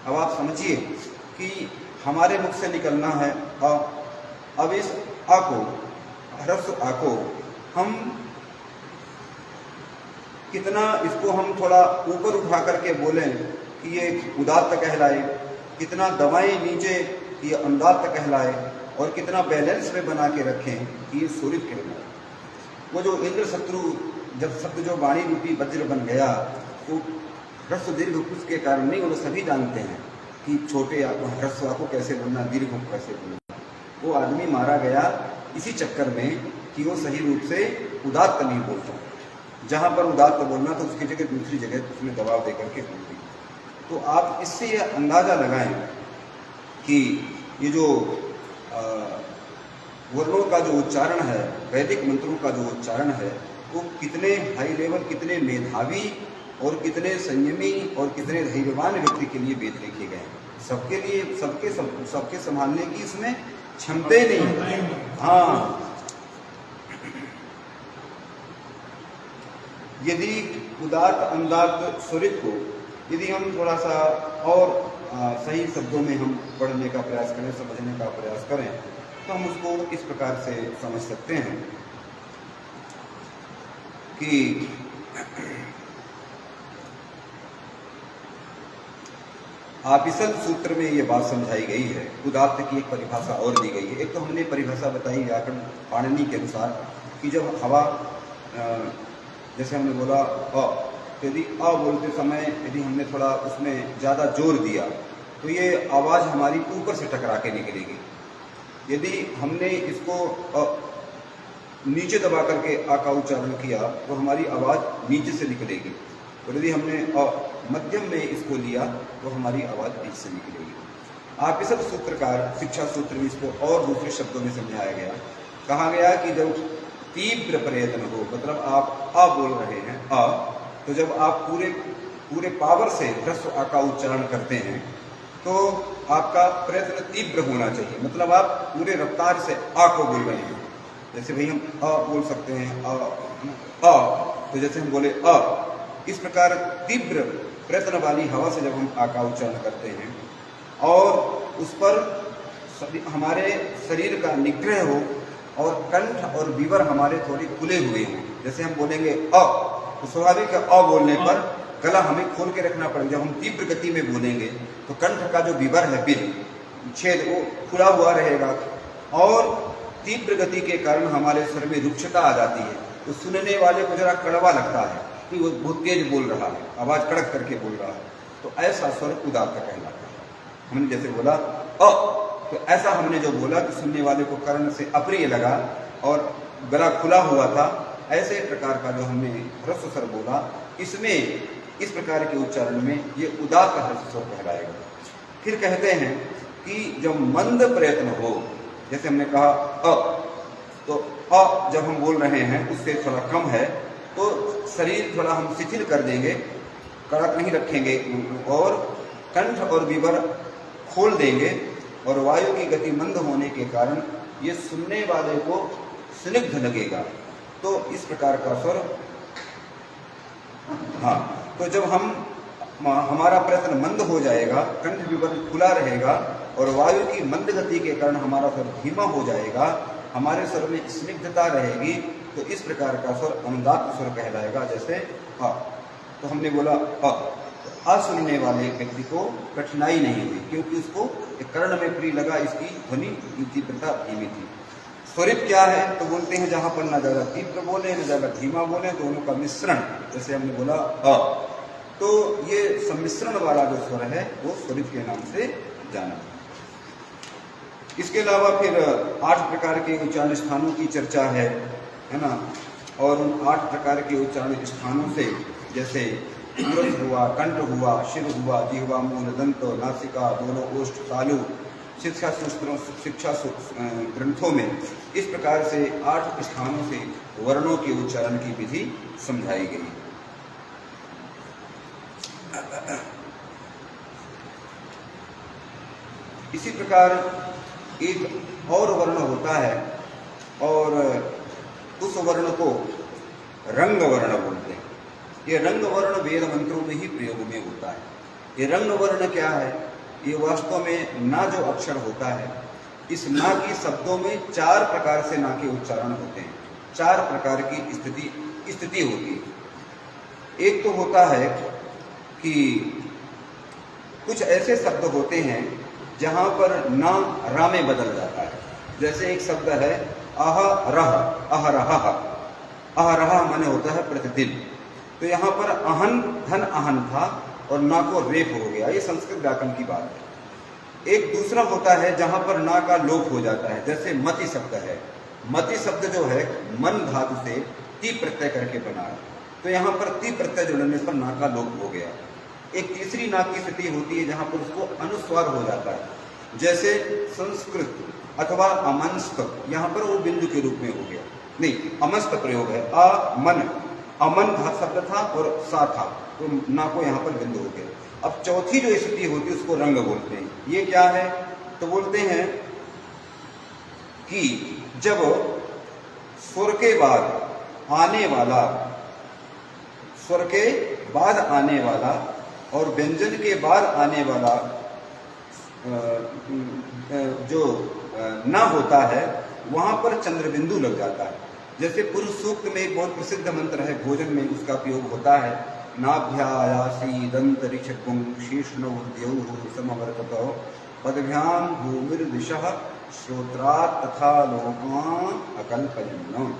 अब आप समझिए कि हमारे मुख से निकलना है अ, अब इस आ को, ह्रस्व आ को हम कितना, इसको हम थोड़ा ऊपर उठा करके बोलें कि ये उदात्त कहलाए, कितना दबाएं नीचे ये अनुदात्त कहलाए, और कितना बैलेंस में बना के रखें कि ये स्वरित कहलाए। वो जो इंद्र शत्रु जब शब्द जो वाणी रूपी वज्र बन गया, तो ह्रस्व दीर्घ उसके कारण नहीं, वो सभी जानते हैं कि छोटे ह्रस्व को कैसे बोलना, दीर्घ को कैसे बोलना। वो आदमी मारा गया इसी चक्कर में कि वो सही रूप से उदात्त नहीं बोलता। जहाँ पर उदात्त बोलना तो उसकी जगह दूसरी जगह उसमें दबाव दे करके बोल दी। तो आप इससे ये अंदाज़ा लगाएं कि ये जो वर्णों का जो उच्चारण है, वैदिक मंत्रों का जो उच्चारण है, वो कितने हाई लेवल, कितने मेधावी और कितने संयमी और कितने धैर्यवान व्यक्ति के लिए वेद लिखे गए हैं। सबके लिए, सबके संभालने की इसमें क्षमता नहीं। हाँ, यदि उदात्त अनुदात्त स्वरित को यदि हम थोड़ा सा और सही शब्दों में हम पढ़ने का प्रयास करें, समझने का प्रयास करें, तो हम उसको इस प्रकार से समझ सकते हैं कि आपिसल सूत्र में ये बात समझाई गई है। उदात्त की एक परिभाषा और दी गई है। एक तो हमने परिभाषा बताई व्याकरण पाणिनि के अनुसार कि जब हवा, जैसे हमने बोला अ, तो यदि अ बोलते समय यदि हमने थोड़ा उसमें ज़्यादा जोर दिया तो ये आवाज़ हमारी ऊपर से टकरा के निकलेगी। यदि हमने इसको नीचे दबा करके आ का उच्चारण किया तो हमारी आवाज़ नीचे से निकलेगी, और यदि हमने मध्यम में इसको लिया तो हमारी आवाज़ बीच से निकलेगी। आप इस सूत्रकार शिक्षा सूत्र में इसको और दूसरे शब्दों में समझाया गया। कहा गया कि जब तीव्र प्रयत्न हो, मतलब आप आ बोल रहे हैं आ, तो जब आप पूरे पावर से ह्रस्व आ का उच्चारण करते हैं तो आपका प्रयत्न तीव्र होना चाहिए, मतलब आप पूरे रफ्तार से आ को बोल रहे हैं। जैसे भाई हम अ बोल सकते हैं अ, तो जैसे हम बोले अ, इस प्रकार तीव्र प्रयत्न वाली हवा से जब हम आ का उच्चारण करते हैं और उस पर हमारे शरीर का निग्रह हो और कंठ और विवर हमारे थोड़े खुले हुए हैं। जैसे हम बोलेंगे अ, तो स्वाभाविक है अ बोलने पर गला हमें खोल के रखना पड़ेगा। जब हम तीव्र गति में बोलेंगे तो कंठ का जो विवर है, बिल छेद, वो खुला हुआ रहेगा, और तीव्र गति के कारण हमारे स्वर में रुक्षता आ जाती है, तो सुनने वाले को जरा कड़वा लगता है कि वो बहुत तेज बोल रहा है, आवाज़ कड़क करके बोल रहा है। तो ऐसा स्वर उदात्त कहलाता है। हमने जैसे बोला अ, तो ऐसा हमने जो बोला कि सुनने वाले को कर्ण से अप्रिय लगा और गला खुला हुआ था, ऐसे प्रकार का जो हमने ह्रस्व स्वर बोला, इसमें इस प्रकार के उच्चारण में ये उदात्त ह्रस्व स्वर कहलाएगा। फिर कहते हैं कि जब मंद प्रयत्न हो, जैसे हमने कहा अ, तो अ जब हम बोल रहे हैं उससे थोड़ा कम है तो शरीर थोड़ा हम शिथिल कर देंगे, कड़क नहीं रखेंगे, और कंठ और विवर खोल देंगे, और वायु की गति मंद होने के कारण ये सुनने वाले को स्निग्ध लगेगा। तो इस प्रकार का स्वर, हाँ, तो जब हमारा प्रयत्न मंद हो जाएगा, कंठ विवर खुला रहेगा और वायु की मंद गति के कारण हमारा स्वर धीमा हो जाएगा, हमारे स्वर में स्निग्धता रहेगी, तो इस प्रकार का स्वर अनुदात्त स्वर कहलाएगा। जैसे अ, तो हमने बोला अ, तो अ सुनने वाले व्यक्ति को कठिनाई नहीं हुई, क्योंकि उसको कर्ण में प्रिय लगा, इसकी ध्वनि की तीव्रता धीमी थी। स्वरित क्या है तो बोलते हैं जहाँ पर न ज़्यादा तीव्र बोले न ज़्यादा धीमा बोले, दोनों का मिश्रण। जैसे हमने बोला अ, तो ये सम्मिश्रण वाला जो स्वर है वो स्वरित के नाम से जाना। इसके अलावा फिर 8 प्रकार के उच्चारण स्थानों की चर्चा है ना, और उन 8 प्रकार के उच्चारण स्थानों से, जैसे उरस हुआ, कंठ हुआ, शिर हुआ, जिह्वा, मूल, दंत, नासिका, दोनों ओष्ठ, तालु, शिक्षा ग्रंथों में इस प्रकार से 8 स्थानों से वर्णों के उच्चारण की विधि समझाई गई। इसी प्रकार एक और वर्ण होता है और उस वर्ण को रंग वर्ण बोलते हैं। ये रंग वर्ण वेद मंत्रों में ही प्रयोग में होता है। ये रंग वर्ण क्या है? ये वास्तव में ना जो अक्षर होता है, इस ना की शब्दों में 4 प्रकार से ना के उच्चारण होते हैं, 4 प्रकार की स्थिति होती है। एक तो होता है कि कुछ ऐसे शब्द होते हैं जहाँ पर ना रा में बदल जाता है। जैसे एक शब्द है अहरह, अहरह, अहरह माने होता है प्रतिदिन। तो यहाँ पर अहन धन अहन था और ना को रेप हो गया, ये संस्कृत व्याकरण की बात है। एक दूसरा होता है जहाँ पर ना का लोप हो जाता है, जैसे मति शब्द है। मति शब्द जो है मन धातु से ती प्रत्यय करके बना है, तो यहाँ पर ती प्रत्यय जुड़ने पर ना का लोप हो गया। एक तीसरी ना की स्थिति होती है जहाँ पर उसको अनुस्वार हो जाता है, जैसे संस्कृत अथवा अमंस्त, यहाँ पर वो बिंदु के रूप में हो गया। नहीं, अमस्त प्रयोग है, अमन, अमन धातु शब्द था और सा था, तो ना को यहाँ पर बिंदु हो गया। अब चौथी जो स्थिति होती है उसको रंग बोलते हैं। ये क्या है? तो बोलते हैं कि जब स्वर के बाद आने वाला, स्वर के बाद आने वाला और व्यंजन के बाद आने वाला जो ना होता है, वहां पर चंद्रबिंदु लग जाता है। जैसे पुरुष सूक्त में एक बहुत प्रसिद्ध मंत्र है, भोजन में उसका प्रयोग होता है, नाभ्यायासी दंत ऋषभुं शीर्ष्णोद्यौ समवर्ततो पदभ्याम भूमिर्दिशः श्रोत्रात् तथा लोकान अकल्पयन्।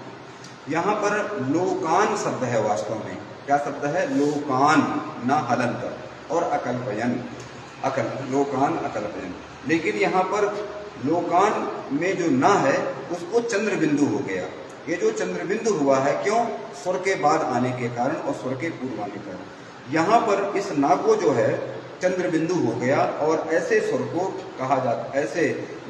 यहाँ पर लोकान शब्द है, वास्तव में क्या शब्द है? लोकान, ना हलंत, और अकल्पयन, अकल, लोकान अकल्पयन। लेकिन यहाँ पर लोकान में जो ना है उसको चंद्र बिंदु हो गया। ये जो चंद्र बिंदु हुआ है, क्यों? स्वर के बाद आने के कारण और स्वर के पूर्व आने के कारण। यहाँ पर इस ना को जो है चंद्र बिंदु हो गया, और ऐसे स्वर को कहा जाता, ऐसे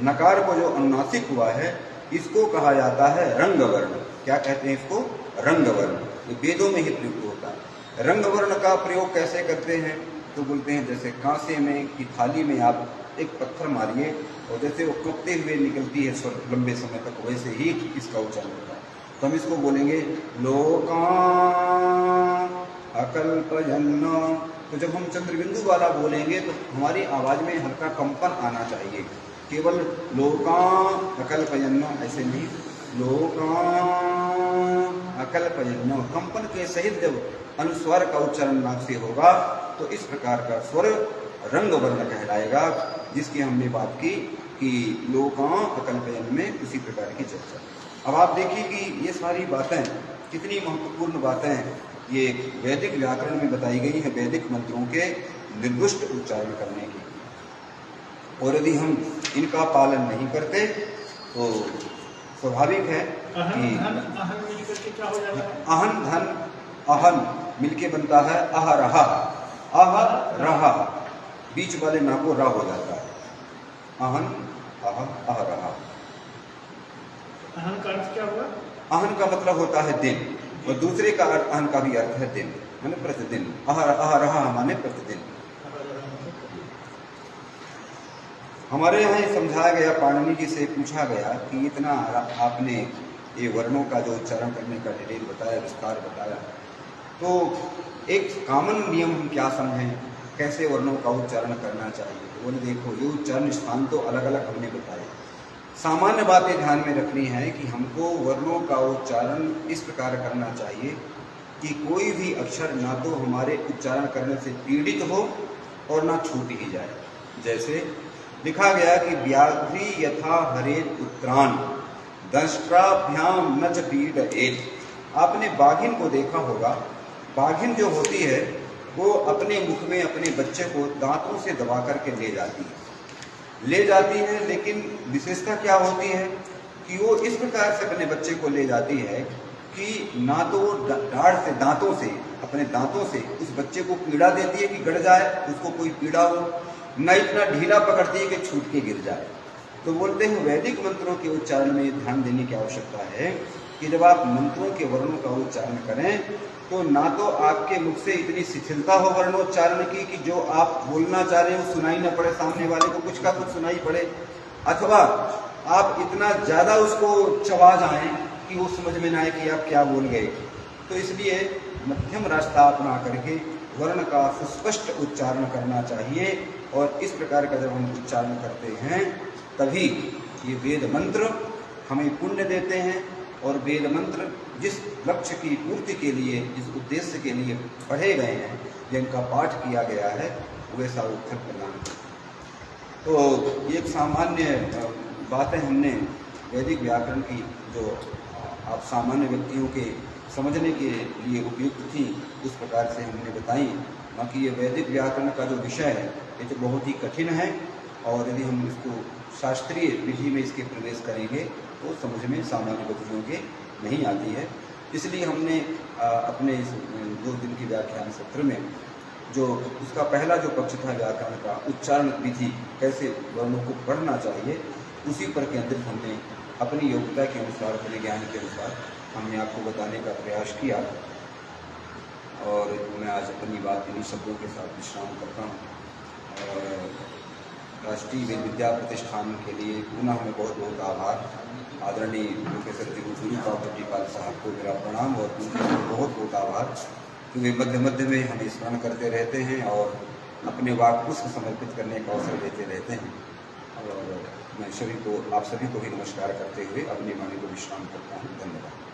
नकार को जो अनुनासिक हुआ है इसको कहा जाता है रंग वर्ण। क्या कहते हैं इसको? रंग वर्ण। ये वेदों में ही प्रयुक्त होता है। रंग वर्ण का प्रयोग कैसे करते हैं? तो बोलते हैं जैसे कांसे में की थाली में आप एक पत्थर मारिए और जैसे वो कपते हुए निकलती है स्वर लंबे समय तक, वैसे ही इसका उच्चारण होता है। तो हम इसको बोलेंगे लोकान अकल्पयन्। तो जब हम चंद्रबिंदु वाला बोलेंगे तो हमारी आवाज में हल्का कंपन आना चाहिए। केवल लोकान अकल्पयन् ऐसे नहीं, लोकान अकल्पयन् कंपन के सहित जब अनुस्वार का उच्चारण नाक से होगा तो इस प्रकार का स्वर रंग वर्ण कहलाएगा, जिसकी हमने बात की कि लोकान अकल्पयन् में उसी प्रकार की चर्चा। अब आप देखिए कि ये सारी बातें कितनी महत्वपूर्ण बातें ये वैदिक व्याकरण में बताई गई है, वैदिक मंत्रों के निर्दिष्ट उच्चारण करने की। और यदि हम इनका पालन नहीं करते तो स्वाभाविक है कि अहन मिलकर के क्या हो जाता है? अहन धन अहन मिलके बनता है अहरहा, अहरहा, बीच वाले ना को रा हो जाता है, अहन अहरहा। अहन का अर्थ क्या हुआ? अहन का मतलब होता है दिन, और दूसरे का अहन का भी अर्थ है दिन, माने प्रतिदिन। अहरहा माने प्रतिदिन। हमारे यहाँ ये समझाया गया, पाणिनि जी से पूछा गया कि इतना आपने ये वर्णों का जो उच्चारण करने का डिटेल बताया, विस्तार बताया, तो एक कॉमन नियम हम क्या समझें, कैसे वर्णों का उच्चारण करना चाहिए? बोले देखो, ये उच्चारण स्थान तो अलग अलग हमने बताए, सामान्य बातें ध्यान में रखनी है कि हमको वर्णों का उच्चारण इस प्रकार करना चाहिए कि कोई भी अक्षर ना तो हमारे उच्चारण करने से पीड़ित हो और ना छूट ही जाए। जैसे लिखा गया कि व्याघ्री यथा हरेत उत्तरान दंष्ट्राभ्याम न च पीड़येत। आपने बाघिन को देखा होगा, बाघिन जो होती है वो अपने मुख में अपने बच्चे को दांतों से दबा करके ले जाती है, लेकिन विशेषता क्या होती है कि वो इस प्रकार से अपने बच्चे को ले जाती है कि ना तो वो दाढ़ से, दांतों से, अपने दांतों से उस बच्चे को पीड़ा देती है कि गड़ जाए, उसको कोई पीड़ा हो, न इतना ढीला पकड़ती है कि छूट के गिर जाए। तो बोलते हैं वैदिक मंत्रों के उच्चारण में ध्यान देने की आवश्यकता है कि जब आप मंत्रों के वर्णों का उच्चारण करें तो ना तो आपके मुख से इतनी शिथिलता हो वर्णोच्चारण की कि जो आप बोलना चाह रहे हो सुनाई न पड़े, सामने वाले को कुछ का कुछ सुनाई पड़े, अथवा आप इतना ज़्यादा उसको चबा जाएं कि वो समझ में ना आए कि आप क्या बोल गए। तो इसलिए मध्यम रास्ता अपना करके वर्ण का सुस्पष्ट उच्चारण करना चाहिए, और इस प्रकार का जब हम उच्चारण करते हैं तभी ये वेद मंत्र हमें पुण्य देते हैं, और वेद मंत्र जिस लक्ष्य की पूर्ति के लिए, जिस उद्देश्य के लिए पढ़े गए हैं, जिनका पाठ किया गया है, वैसा उत्तर प्रदान करते। तो एक सामान्य बातें हमने वैदिक व्याकरण की जो आप सामान्य व्यक्तियों के समझने के लिए उपयुक्त थी उस प्रकार से हमने बताई। बाकी ये वैदिक व्याकरण का जो विषय है ये तो बहुत ही कठिन है, और यदि हम इसको शास्त्रीय विधि में इसके प्रवेश करेंगे तो समझ में सामान्य व्यक्तियों के नहीं आती है। इसलिए हमने अपने इस 2 दिन की व्याख्यान सत्र में जो उसका पहला जो पक्ष था व्याकरण का उच्चारण विधि, कैसे वर्णों को पढ़ना चाहिए, उसी पर केंद्रित हमने अपनी योग्यता के अनुसार, अपने ज्ञान के अनुसार हमने आपको बताने का प्रयास किया। और मैं आज अपनी बात इन्हीं शब्दों के साथ विश्राम करता हूँ। और राष्ट्रीय वेद विद्या प्रतिष्ठान के लिए पुनः हमें बहुत बहुत आभार। आदरणीय प्रोफेसर सूर्यपाल साहब को मेरा प्रणाम, और उनका बहुत बहुत आभार कि वे मध्य मध्य में हमें स्मरण करते रहते हैं और अपने वाक पुष्प समर्पित करने का अवसर देते रहते हैं। और मैं आप सभी को भी नमस्कार करते हुए अपनी वाणी को विश्राम करता हूँ। धन्यवाद।